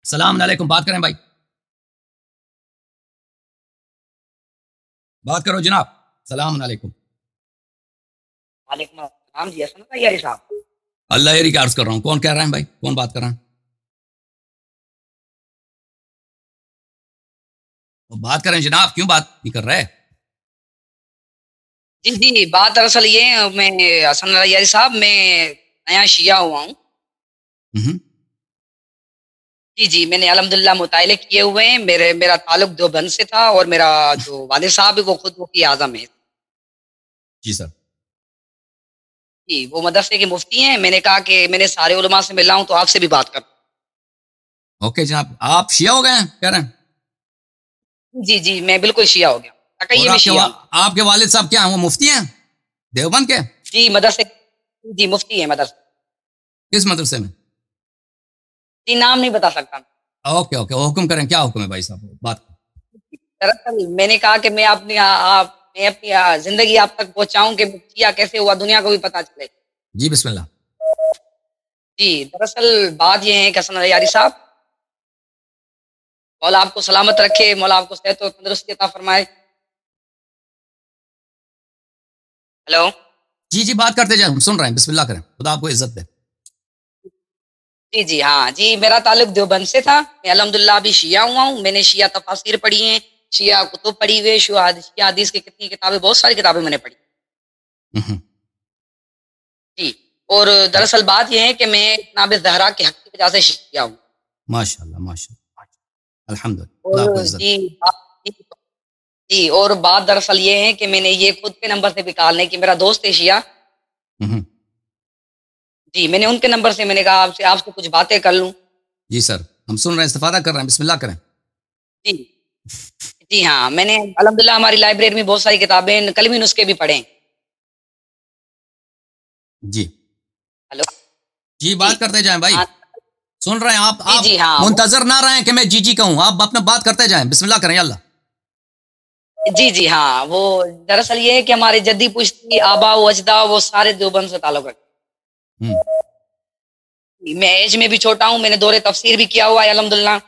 सलाम अलैकुम, बात करें भाई, बात करो जनाब। सलाम अलैकुम। वालेकुम अस्सलाम जी, हसन भाई यारी साहब। अल्लाह ही का अर्ज कर रहा हूँ। कौन कह रहे हैं भाई, कौन बात कर रहे हैं? वो बात करें जनाब, क्यों बात नहीं कर रहे? जी जी, बात दरअसल ये है, मैं हसन यारी साहब, मैं नया शिया हुआ हूँ। हम्म। जी जी, मैंने अल्हम्दुलिल्लाह मुताले किए हुए हैं। मेरा ताल्लुक देवबंद से था और मेरा जो वालिद साहब है वो खुद मुफ्ती आजम है। जी सर। जी, वो मदरसे के मुफ्ती हैं। मैंने कहा कि मैंने सारे उलमा से मिला हूँ तो आपसे भी बात कर। ओके जनाब, आप शिया हो गए हैं कह रहे हैं? जी जी, मैं बिल्कुल शिया हो गया, और तकैये में शिया हूँ। आपके वालिद साहब क्या हैं, वो मुफ्ती हैं देवबंद के? जी मदरसे, जी मुफ्ती है मदरसे। किस मदरसे में? जी नाम नहीं बता सकता। ओके ओके, हुक्म करें, क्या हुक्म है भाई साहब, बात। दरअसल मैंने कहा कि मैं अपनी जिंदगी आप तक पहुंचाऊं कि शिया कैसे हुआ, दुनिया को भी पता चले। जी बिस्मिल्लाह। जी, दरअसल बात ये है कि हसन यारी साहब, मौला आपको सलामत रखे, मौला आपको सेहत और तंदुरुस्ती अता फरमाए। हेलो। जी जी, बात करते जाए, हम सुन रहे हैं, बिस्मिल्लाह करें, खुदा आपको इज्जत दे। जी जी हाँ जी, मेरा ताल्लुक देवबंद से था। मैं अल्हम्दुलिल्लाह अभी शिया हुआ हूँ। मैंने शिया तफासिर पढ़ी हैं, शिया कुतुब पढ़ी हुए, शिया हदीस की कितनी किताबें, बहुत सारी किताबें मैंने पढ़ी। हम्म। जी। और दरअसल बात यह है कि मैं जनाब ज़हरा के हक की वजह से शिया हूँ। माशाल्लाह माशाल्लाह, अल्हम्दुलिल्लाह, खुदा आपको और इज्जत जी जी जी, और बात दरअसल ये है कि मैंने ये खुद के नंबर से निकालने की, मेरा दोस्त है शिया। दे। जी, मैंने उनके नंबर से मैंने कहा आपसे आपसे कुछ बातें कर लूँ। जी सर, हम सुन रहे हैं, इस्तिफादा कर रहे हैं, बिस्मिल्लाह करें। जी। जी हाँ, मैंने अल्हम्दुलिल्लाह हमारी लाइब्रेरी में बहुत सारी किताबें, कलमी नुस्खे भी पढ़े हैं। जी हेलो। जी, जी। बात करते जाएं भाई, हाँ। सुन रहे हैं। जी, आप जी हाँ, वो मुंतजर ना रहें कि मैं जी जी कहूँ, आप अपना बात करते जाएं, बिस्मिल्लाह करें, अल्लाह। जी, जी हाँ, वो दरअसल ये है कि हमारे जद्दी पुश्ती, आबा व अजदा वो सारे देवबंद से ताल्लुक रखते हम्म। हैं। मैं एज में भी छोटा हूँ, मैंने दौरे तफसीर भी किया हुआ है अल्हम्दुलिल्लाह।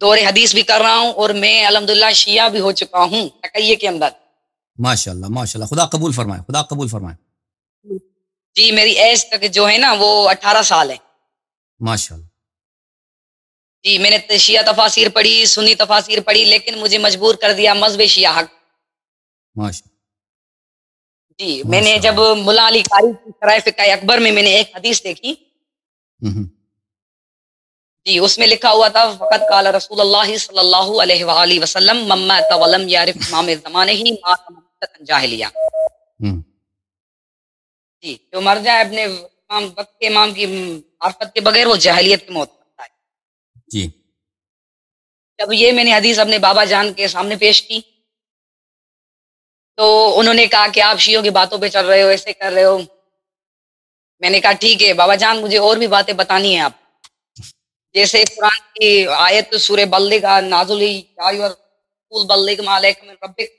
दौरे हदीस भी कर रहा हूँ और मैं अल्हम्दुलिल्लाह शिया भी हो चुका हूँ, तकैये के अंदर। माशाल्लाह माशाल्लाह, खुदा कबूल फरमाए, खुदा कबूल फरमाए। जी, मेरी एज तक जो है ना वो 18 साल है। माशाल्लाह। जी, मैंने शिया तफासिर पढ़ी, सुन्नी तफासिर पढ़ी, लेकिन मुझे मजबूर कर दिया मज़हब शिया हक। माशा जी, मैंने जब माशाल्लाह। मुल्ला अली कारी की शराह फ़िक़्ह अकबर में मैंने एक हदीस देखी। हम्म। जी, उसमें लिखा हुआ था फ़क़त क़ाल रसूलुल्लाह सल्लल्लाहु अलैहि व आलिहि वसल्लम मन माता व लम यारिफ़ इमाम ज़मानिही माता मौततन जाहिलिया। हम्म। जी, जो मर जाए अपने इमाम वक़्त के इमाम की मार्फत के बगैर वो जाहिलियत की मौत मरता है। जी। जब ये मैंने हदीस अपने बाबा जान के सामने पेश की, तो उन्होंने कहा कि आप शियों की बातों पे चल रहे हो, ऐसे कर रहे हो। मैंने कहा ठीक है बाबा जान, मुझे और भी बातें बतानी है आप। जैसे कुरान की आयत सूरह बल्लिग नाज़िल हुई, या अय्युहर रसूल बल्लिग मा अलैका मिन रब्बिक,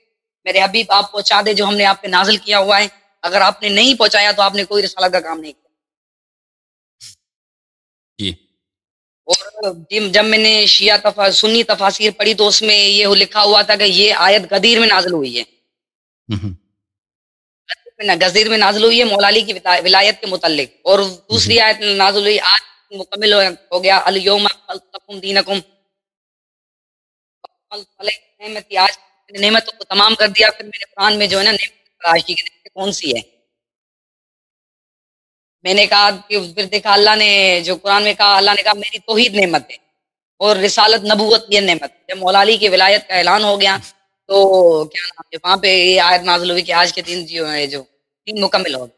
मेरे हबीब आप पहुँचा दे जो हमने आप पे नाज़िल किया हुआ है। अगर आपने नहीं पहुँचाया तो आपने कोई रिसालत का काम नहीं किया। जी। और जब मैंने सुन्नी तफासिर पढ़ी तो उसमें ये लिखा हुआ था कि ये आयत गदीर में नाज़िल हुई है। हम्म। गदीर में नाज़िल हुई है मौला अली की विलायत के मुतल्लिक, और हम्म। दूसरी आयत नाज़िल हुई आज मुकम्मिल हो गया अल यौमा अकमलतु लकुम दीनकुम, नेमती आज मैंने नेमतों को तमाम कर दिया। फिर मैंने कुरान में जो है ना नेमत तलाश की कि नेमत कौन सी है। मैंने कहा कि फिर देखा अल्लाह ने जो कुरान में कहा, अल्लाह ने कहा मेरी तौहीद नेमत है और रिसालत नबूवत ये नेमत है। जब मौला अली की विलायत का ऐलान हो गया तो क्या नाम है वहाँ पे ये आयत नाज़िल हुई कि आज के दिन जो दिन मुकम्मिल हो गए।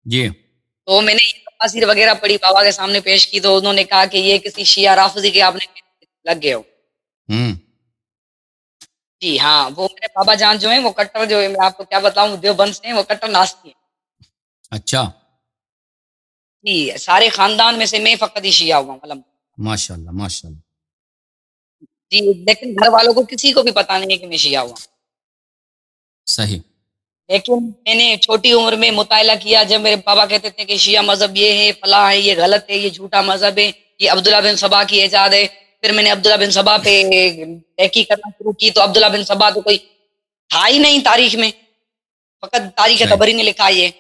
जी। तो मैंने ये तफासिर वगैरह पढ़ी, बाबा के सामने पेश की, तो उन्होंने कहा कि ये किसी शिया राफ़िज़ी के आपने लग गए हो। हम्म। जी हाँ, वो मेरे बाबा जान जो हैं वो कट्टर, जो है मैं आपको क्या बताऊँ, देवबंद से हैं, वो कट्टर नास्ती हैं। अच्छा। जी, सारे खानदान में से मैं फ़कत ही शिया हुआ हूँ माशाल्लाह माशाल्लाह। जी, लेकिन घर वालों को किसी को भी पता नहीं है कि मैं शिया हुआ हूँ। सही। लेकिन मैंने छोटी उम्र में मुताला किया, जब मेरे पापा कहते थे कि शिया मज़हब ये है, फलाँ है, ये गलत है, ये झूठा मज़हब है। ये अब्दुल्ला बिन सबा की इजाद है। फिर मैंने अब्दुल्ला बिन सबा पे तहकीक करना शुरू की, तो अब्दुल्ला बिन सबा तो कोई था ही नहीं तारीख में, फकत तारीख तबरी ने लिखा ये।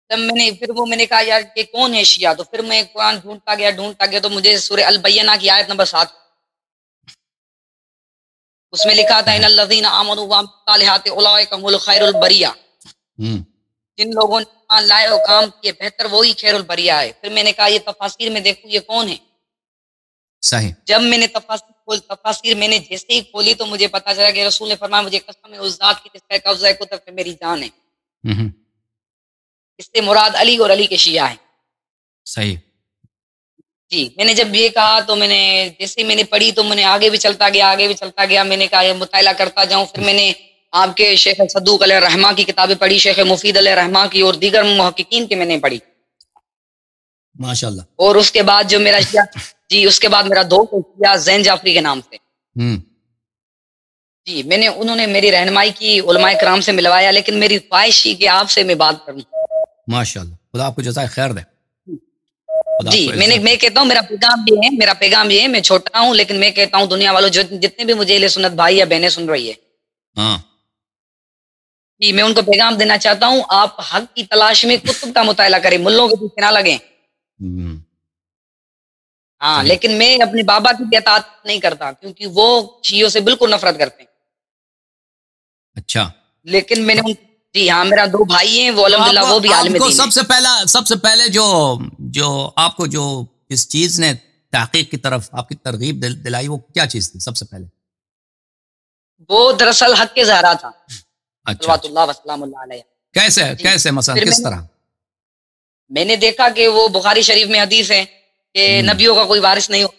तब मैंने कहा यार ये कौन है शिया, तो फिर मैं कुरान ढूंढता गया तो मुझे सूरह अल बैयना की आयत नंबर 7, उसमें लिखा था इन्नल्लज़ीना आमनू व सालिहाति उलाइका हुमुल खैरुल बरिया, जिन लोगों ने ईमान लाए और काम किए बेहतर वही खैरुल बरिया है। फिर मैंने कहा ये तफासिर में देखूं ये कौन है। सही। जब मैंने तफासिर मैंने जैसे ही खोली तो मुझे पता चला कि रसूल ने फरमाया मुझे कसम है उस जात की जिसका कब्ज़ा कुतुब पे मेरी जान है, इससे मुराद अली और अली के शिया है। सही जी, मैंने जब ये कहा तो मैंने जैसे मैंने पढ़ी तो मैंने आगे भी चलता गया। मैंने कहा ये मुताला करता जाऊं। फिर मैंने आपके शेख सद्दूक अलैहि रहमा की किताबें पढ़ी, शेख मुफीद अलैहि रहमा की और दीगर मुहक्किकीन की मैंने पढ़ी माशाल्लाह। और उसके बाद जो मेरा जी उसके बाद मेरा दोस्त शिया ज़ैन जाफरी के नाम से, जी उन्होंने मेरी रहनुमाई की, उलमाए कराम से मिलवाया, लेकिन मेरी ख्वाहिश थी कि आपसे मैं बात करूं। माशाल्लाह, खुदा आपको जज़ाए खैर दे। जी मैं कहता हूँ मेरा पैगाम ये है, मैं छोटा हूँ लेकिन मैं कहता हूँ दुनिया वालों जितने भी मुझे अहले सुन्नत भाई या बहनें सुन रही है, जी मैं उनको पैगाम देना चाहता हूँ, आप हक की तलाश में कुतुब का मुताला करें, मुल्लों के पीछे ना लगे। हाँ, लेकिन मैं अपने बाबा की इताअत नहीं करता क्योंकि वो शियों से बिल्कुल नफरत करते हैं। अच्छा, लेकिन मैंने जी हाँ, मेरा 2 भाई हैं, वो अल्हम्दुलिल्लाह वो भी आलिम दीन हैं। सबसे पहले जो आपको जो इस चीज ने तहकीक की तरफ आपकी तरगीब दिलाई वो क्या चीज थी सबसे पहले? वो दरअसल हक के ज़हरा था। अच्छा, कैसे मसलन किस तरह? मैंने देखा कि वो बुखारी शरीफ में हदीस है कि नबियों का कोई वारिस नहीं हो।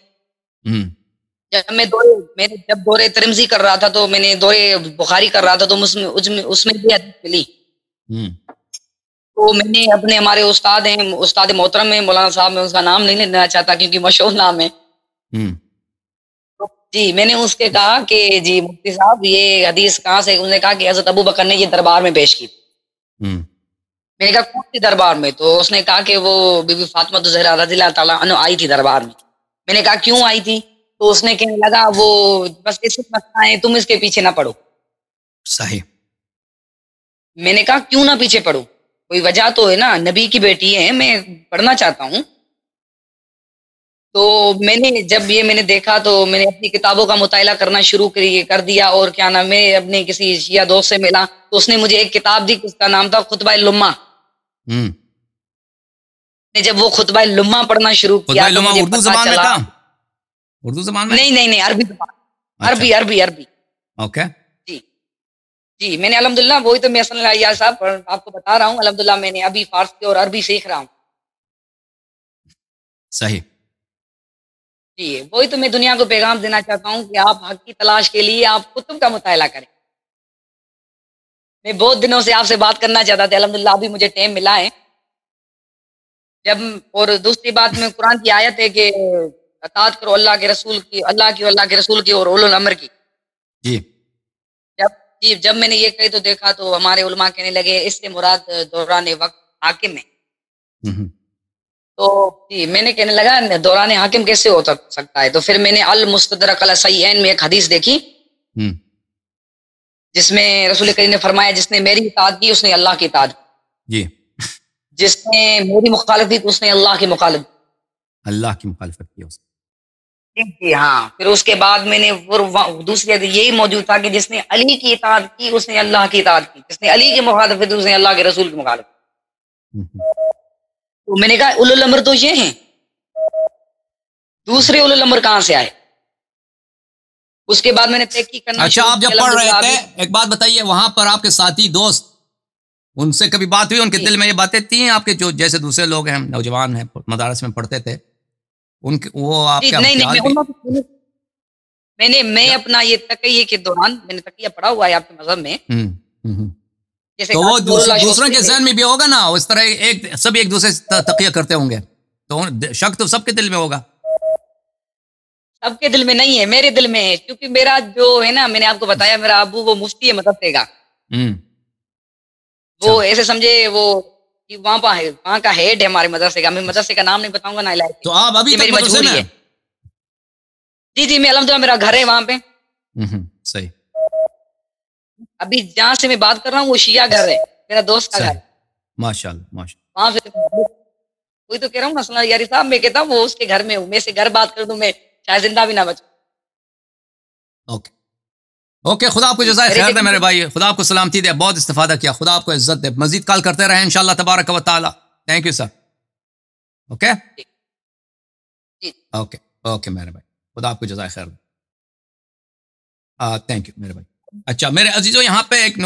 जब दौरे तिरमिज़ी कर रहा था तो मैंने दौरे बुखारी कर रहा था तो उसमें भी हदीस मिली। तो मैंने अपने हमारे उस्ताद मोहतरम है मौलाना साहब, मैं उसका नाम नहीं लेना चाहता क्योंकि मशहूर नाम है। तो जी मैंने उसके कहा कि जी मुफ्ती साहब ये हदीस कहाँ से? उसने कहा कि हज़रत अबू बकर ने ये दरबार में पेश की। मैंने कहा कौन सी दरबार में? तो उसने कहा कि वो बीबी फातिमा ज़हरा रज़ियल्लाहु ताला अन्हा आई थी दरबार में। मैंने कहा क्यों आई थी? तो उसने कहने लगा वो बस इस मसला है, तुम इसके पीछे ना पड़ो। सही। मैंने कहा क्यों ना पीछे पड़ो, कोई वजह तो है ना, नबी की बेटी है, मैं पढ़ना चाहता हूँ। तो मैंने देखा तो मैंने अपनी किताबों का मुताला करना शुरू कर दिया और क्या नाम है अपने किसी शिया दोस्त से मिला तो उसने मुझे एक किताब दी, उसका नाम था खुतबा लुम्मा। जब वो खुतबा लुम्मा पढ़ना शुरू किया तो मुझे पता चला उर्दू ज़बान में? नहीं अरबी ज़बान। अच्छा। अरबी। ओके। जी मैंने अल्हम्दुलिल्लाह वही तो मैं यार साहब आपको बता रहा हूँ, अल्हम्दुलिल्लाह मैंने अभी फारसी और अरबी सीख रहा हूँ। सही। जी वही तो मैं दुनिया को पैगाम देना चाहता हूँ कि आप हक की तलाश के लिए आप कुतुब का मुताला करें। मैं बहुत दिनों से आपसे बात करना चाहता था, अल्हम्दुलिल्लाह अभी मुझे टाइम मिला है। और दूसरी बात में कुरान की आयत है कि अताअत करो अल्लाह के रसूल की और उलुल अम्र की। जब मैंने ये कही तो देखा तो हमारे उलमा कहने लगे इससे मुराद दौरान वक्त हाकिम है। तो जी मैंने कहने लगा दौरान हाकिम कैसे हो सकता है? तो फिर मैंने अल मुस्तदरक अला सहीहैन में एक हदीस देखी जिसमें रसूल करीम ने फरमाया जिसने मेरी इताअत की उसने अल्लाह की इताअत की, जिसने मेरी मुखालिफत की उसने अल्लाह की मुखालिफत की उसने। जी हाँ, फिर उसके बाद मैंने दूसरी यही मौजूद था कि जिसने अली की इताअत की उसने अल्लाह की इताअत की, जिसने अली की मुखालिफत उसने अल्लाह के रसूल की मुखालिफत। तो मैंने कहा उलुल अम्र तो ये हैं, दूसरे उलुल अम्र कहाँ से आए? उसके बाद मैंने तहकीक करना। अच्छा, आप जब पढ़ रहे थे एक बात बताइए, वहां पर आपके साथी दोस्त उनसे कभी बात हुई? उनके दिल में ये बातें थी आपके जो जैसे दूसरे लोग हैं नौजवान हैं मदारस में पढ़ते थे उनके वो आपके? मैं अपना ये तकिये के दौरान मैंने तकिया पढ़ा हुआ है आपके मज़हब में। तो वो दूसरों के ज़हन में भी होगा ना उस तरह, सब एक दूसरे से तकिया करते होंगे तो शक तो सबके दिल में होगा। सबके दिल में नहीं है, मेरे दिल में है, क्योंकि मेरा जो है ना, मैंने आपको बताया मेरा अबू वो मुफ्ती है मदरसे का। वो ऐसे समझे वो कि वहाँ का हेड है हमारे मदरसे का, मैं मदरसे का नाम नहीं बताऊंगा ना इलाके। तो आप अभी ये तक मेरी मदरसे मजबूरी में है। हैं? जी मैं अल्हम्दुलिल्लाह मेरा घर है वहाँ पे। सही अभी जहाँ से मैं बात कर रहा हूँ वो शिया घर है, मेरा दोस्त का घर सही, है। माशाल्लाह माशा। वहाँ से वही तो कह रहा हूँ मसला यारी साहब, मैं कहता हूँ वो उसके घर में हूँ, मैं से घर बात कर दूं मैं शायद जिंदा भी ना बचूं। ओके ओके, खुदा आपको जज़ाए खैर दे मेरे भाई, खुदा आपको सलामती दे, बहुत इस्तिफादा किया, खुदा आपको इज्जत दे, मजीद कॉल करते रहे इंशाल्लाह तबारक व तआला। Thank you sir. ओके जी ओके ओके मेरे भाई, खुदा आपको जज़ाए खैर दे। थैंक यू मेरे भाई। अच्छा मेरे अजीजों, यहाँ पे एक